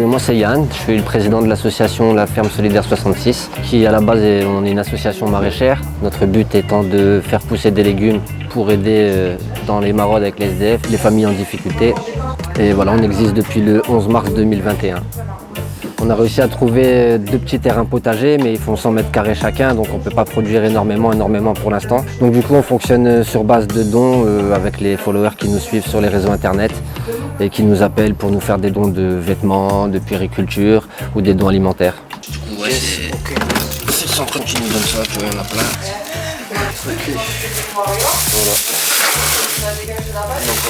moi c'est Yann, je suis le président de l'association La Ferme Solidaire 66 qui à la base on est une association maraîchère. Notre but étant de faire pousser des légumes pour aider dans les maraudes avec les SDF, les familles en difficulté. Et voilà, on existe depuis le 11 mars 2021. On a réussi à trouver 2 petits terrains potagers, mais ils font 100 mètres carrés chacun, donc on ne peut pas produire énormément pour l'instant. Donc du coup, on fonctionne sur base de dons avec les followers qui nous suivent sur les réseaux internet et qui nous appellent pour nous faire des dons de vêtements, de puériculture ou des dons alimentaires. Ouais, c'est le centre qui nous donne ça, tu vois, il y en a plein. Okay.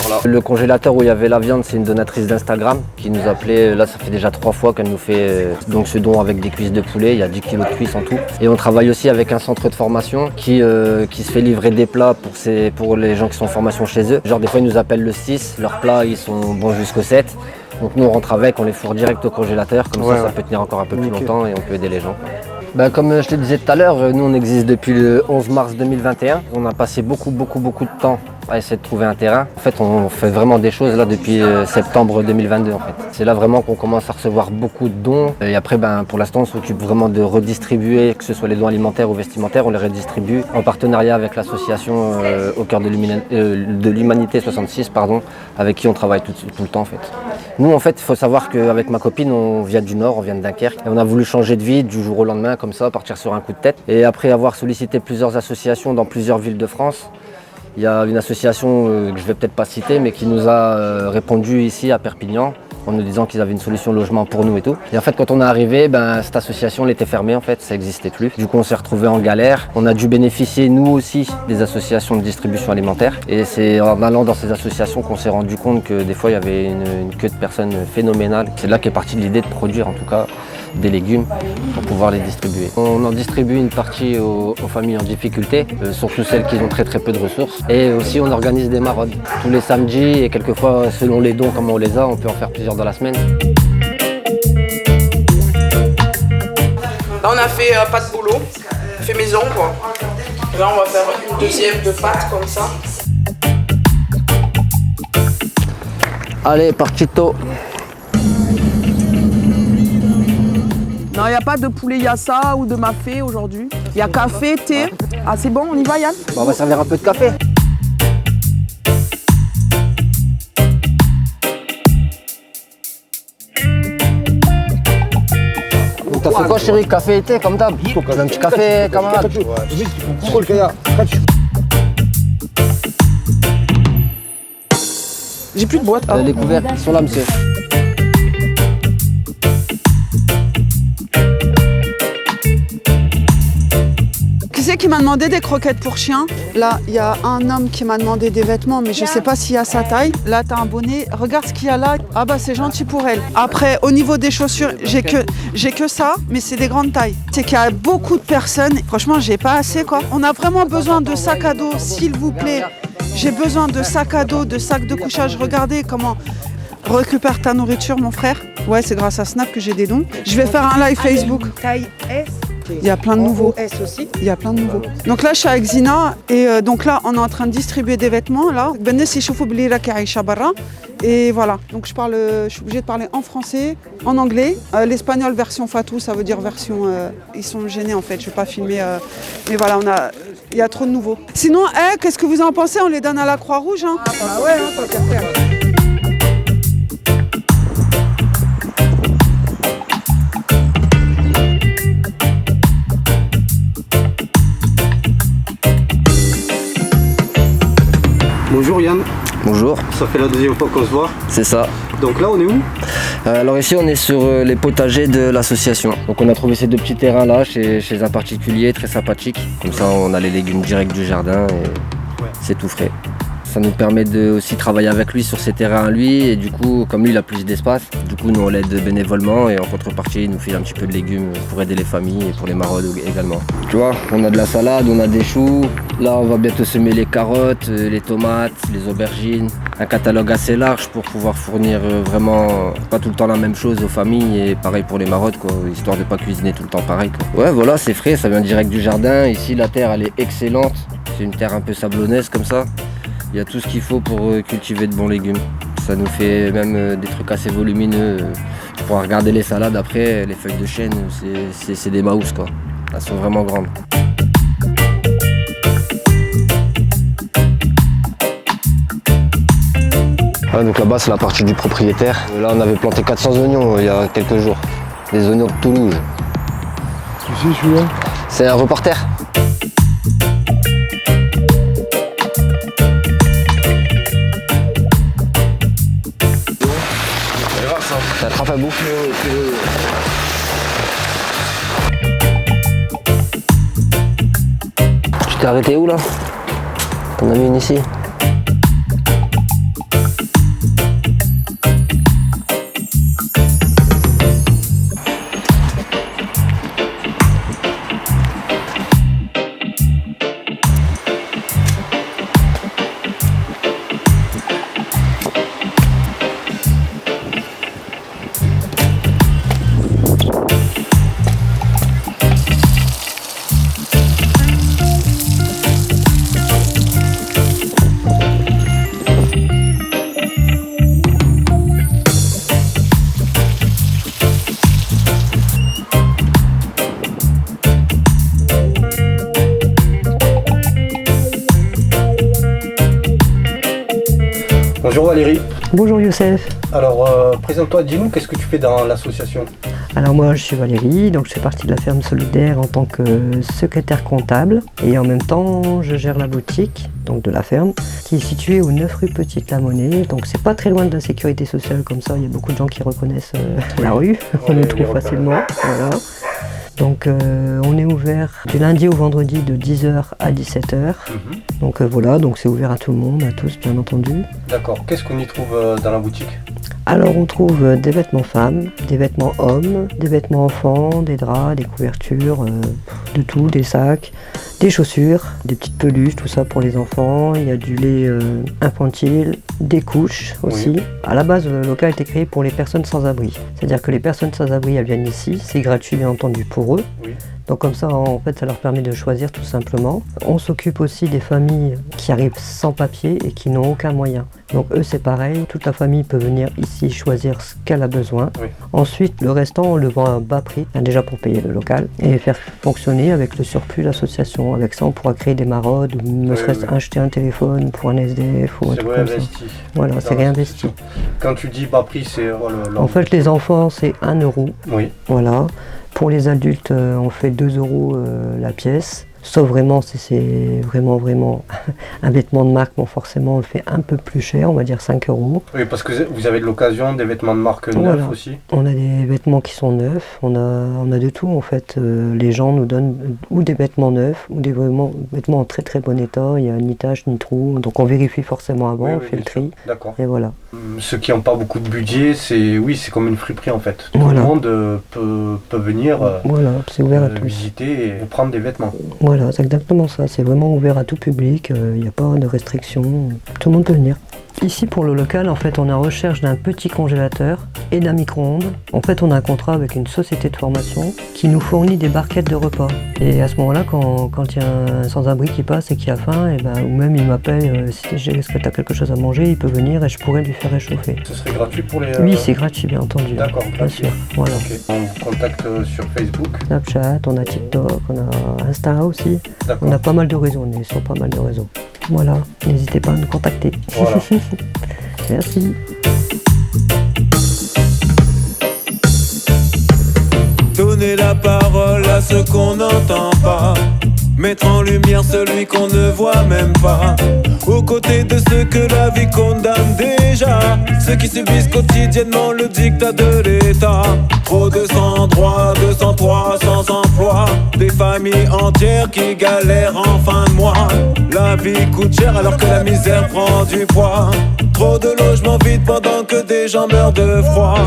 Voilà. Le congélateur où il y avait la viande, c'est une donatrice d'Instagram qui nous appelait. Là, ça fait déjà 3 fois qu'elle nous fait donc ce don avec des cuisses de poulet. Il y a 10 kilos de cuisses en tout. Et on travaille aussi avec un centre de formation qui se fait livrer des plats pour les gens qui sont en formation chez eux. Genre des fois, ils nous appellent le 6. Leurs plats, ils sont bons jusqu'au 7. Donc nous, on rentre avec, on les fourre direct au congélateur. Comme ça peut tenir encore un peu plus longtemps et on peut aider les gens. Comme je te disais tout à l'heure, nous on existe depuis le 11 mars 2021. On a passé beaucoup de temps à essayer de trouver un terrain. En fait, on fait vraiment des choses là depuis septembre 2022 en fait. C'est là vraiment qu'on commence à recevoir beaucoup de dons. Et après, pour l'instant, on s'occupe vraiment de redistribuer, que ce soit les dons alimentaires ou vestimentaires, on les redistribue en partenariat avec l'association Au cœur de l'humanité 66, avec qui on travaille tout le temps en fait. Nous en fait, il faut savoir qu'avec ma copine, on vient du Nord, on vient de Dunkerque. Et on a voulu changer de vie du jour au lendemain, comme ça, partir sur un coup de tête. Et après avoir sollicité plusieurs associations dans plusieurs villes de France, il y a une association que je ne vais peut-être pas citer, mais qui nous a répondu ici à Perpignan, en nous disant qu'ils avaient une solution de logement pour nous et tout. Et en fait, quand on est arrivé, cette association elle était fermée en fait, ça n'existait plus. Du coup, on s'est retrouvés en galère. On a dû bénéficier nous aussi des associations de distribution alimentaire. Et c'est en allant dans ces associations qu'on s'est rendu compte que des fois, il y avait une queue de personnes phénoménale. C'est là qu'est partie l'idée de produire en tout cas des légumes pour pouvoir les distribuer. On en distribue une partie aux familles en difficulté, surtout celles qui ont très peu de ressources. Et aussi on organise des maraudes tous les samedis et quelquefois selon les dons, comment on les a, on peut en faire plusieurs dans la semaine. Là on a fait pâte boulot, fait maison quoi. Là on va faire une deuxième de pâte comme ça. Allez, partito. Non, il n'y a pas de poulet yassa ou de mafé aujourd'hui. Il y a café, thé. Ah, c'est bon, on y va, Yann? On va servir un peu de café. Donc t'as fait quoi, chérie? Café et thé, comme d'hab? Un petit café, camarade. J'ai plus de boîte. Les couverts, ils sont là, monsieur. Qui c'est qui m'a demandé des croquettes pour chien? Là, il y a un homme qui m'a demandé des vêtements, mais je sais pas s'il y a sa taille. Là, t'as un bonnet. Regarde ce qu'il y a là. Ah bah, c'est gentil pour elle. Après, au niveau des chaussures, j'ai que ça, mais c'est des grandes tailles. C'est qu'il y a beaucoup de personnes. Franchement, j'ai pas assez, quoi. On a vraiment besoin de sacs à dos, s'il vous plaît. J'ai besoin de sacs à dos, de sacs de couchage. Regardez comment... Récupère ta nourriture, mon frère. Ouais, c'est grâce à Snap que j'ai des dons. Je vais faire un live Facebook. Taille S. Il y a plein de nouveaux. S aussi. Il y a plein de nouveaux. Donc là, je suis avec Zina et donc là, on est en train de distribuer des vêtements. Là, et voilà. Donc je suis obligée de parler en français, en anglais, l'espagnol version Fatou, ça veut dire version. Ils sont gênés en fait. Je vais pas filmer. Mais voilà, il y a trop de nouveaux. Sinon, qu'est-ce que vous en pensez? On les donne à la Croix-Rouge, hein? Ah bah ouais, tant qu'à faire. Bonjour Yann. Bonjour. Ça fait la deuxième fois qu'on se voit. C'est ça. Donc là on est où? Alors ici on est sur les potagers de l'association. Donc on a trouvé ces 2 petits terrains là chez un particulier très sympathique. Comme ça on a les légumes directs du jardin et c'est tout frais. Ça nous permet de aussi travailler avec lui sur ses terrains à lui et du coup comme lui il a plus d'espace, du coup nous on l'aide bénévolement et en contrepartie il nous file un petit peu de légumes pour aider les familles et pour les maraudes également. Tu vois, on a de la salade, on a des choux, là on va bientôt semer les carottes, les tomates, les aubergines, un catalogue assez large pour pouvoir fournir vraiment pas tout le temps la même chose aux familles et pareil pour les maraudes quoi, histoire de pas cuisiner tout le temps pareil quoi. Ouais voilà c'est frais, ça vient direct du jardin, ici la terre elle est excellente, c'est une terre un peu sablonneuse comme ça. Il y a tout ce qu'il faut pour cultiver de bons légumes. Ça nous fait même des trucs assez volumineux. pourra regarder les salades après, les feuilles de chêne, c'est des maousses quoi. Elles sont vraiment grandes. Ouais, donc là-bas c'est la partie du propriétaire. Là on avait planté 400 oignons il y a quelques jours. Des oignons de Toulouse. Tu sais celui-là? C'est un reporter. Ça attrape à bout. Tu t'es arrêté où là? T'en as mis une ici? Bonjour Valérie. Bonjour Youssef. Alors, présente-toi, dis-nous, qu'est-ce que tu fais dans l'association? Alors moi je suis Valérie, donc je fais partie de la ferme solidaire en tant que secrétaire comptable et en même temps je gère la boutique donc de la ferme qui est située au 9 rue Petite-la-Monnaie, donc c'est pas très loin de la sécurité sociale, comme ça il y a beaucoup de gens qui reconnaissent la rue, on nous trouve facilement. Voilà. Donc on est ouvert du lundi au vendredi de 10h à 17h. Donc voilà, donc c'est ouvert à tout le monde, à tous bien entendu. D'accord, qu'est-ce qu'on y trouve dans la boutique? Alors on trouve des vêtements femmes, des vêtements hommes, des vêtements enfants, des draps, des couvertures, de tout, des sacs, des chaussures, des petites peluches, tout ça pour les enfants. Il y a du lait infantile, des couches aussi. Oui. À la base, le local a été créé pour les personnes sans abri. C'est-à-dire que les personnes sans abri, elles viennent ici, c'est gratuit bien entendu pour eux. Oui. Donc comme ça, en fait, ça leur permet de choisir tout simplement. On s'occupe aussi des familles qui arrivent sans papier et qui n'ont aucun moyen. Donc eux, c'est pareil, toute la famille peut venir ici choisir ce qu'elle a besoin. Oui. Ensuite, le restant, on le vend à un bas prix, déjà pour payer le local, et faire fonctionner avec le surplus l'association. Avec ça, on pourra créer des maraudes, ou ne serait-ce acheter un téléphone pour un SDF ou un C'est truc comme ça. réinvesti. Voilà, c'est réinvesti. Quand tu dis bas prix, c'est En fait, les enfants, c'est 1 €. Oui. Voilà. Pour les adultes, on fait 2 € la pièce. Sauf vraiment si c'est vraiment un vêtement de marque, bon forcément on le fait un peu plus cher, on va dire 5 €. Oui, parce que vous avez de l'occasion, des vêtements de marque Voilà. neufs aussi. On a des vêtements qui sont neufs, on a de tout en fait. Les gens nous donnent ou des vêtements neufs ou des vêtements en très très bon état, il n'y a ni tache ni trou, donc on vérifie forcément avant, Oui, on oui, fait le bien sûr. tri. D'accord. Et voilà. Ceux qui n'ont pas beaucoup de budget, c'est comme une friperie en fait. Tout Voilà. le monde peut venir Voilà, c'est ouvert à tous. visiter et prendre des vêtements. Voilà, c'est exactement ça, c'est vraiment ouvert à tout public, il n'y a pas de restrictions, tout le monde peut venir. Ici pour le local, en fait, on est en recherche d'un petit congélateur et d'un micro-ondes. En fait, on a un contrat avec une société de formation qui nous fournit des barquettes de repas. Et à ce moment-là, quand il y a un sans-abri qui passe et qui a faim, ou même il m'appelle, si est-ce que tu as quelque chose à manger, il peut venir et je pourrais lui faire réchauffer. Ce serait gratuit pour les... Oui, c'est gratuit, bien entendu. D'accord, bien gratuit. sûr. Voilà. Ok. On vous contacte sur Facebook. Snapchat, on a TikTok, on a Insta aussi. D'accord. On a pas mal de réseaux, on est sur pas mal de réseaux. Voilà, n'hésitez pas à nous contacter. Voilà. Merci. Donner la parole à ceux qu'on n'entend pas, mettre en lumière celui qu'on ne voit même pas, aux côtés de ceux que la vie condamne déjà, ceux qui subissent quotidiennement le dictat de l'État. Trop de sans-droit, de sans-toit, sans emploi, des familles entières qui galèrent en fin de mois. La vie coûte cher alors que la misère prend du poids. Trop de logements vides pendant que des gens meurent de froid.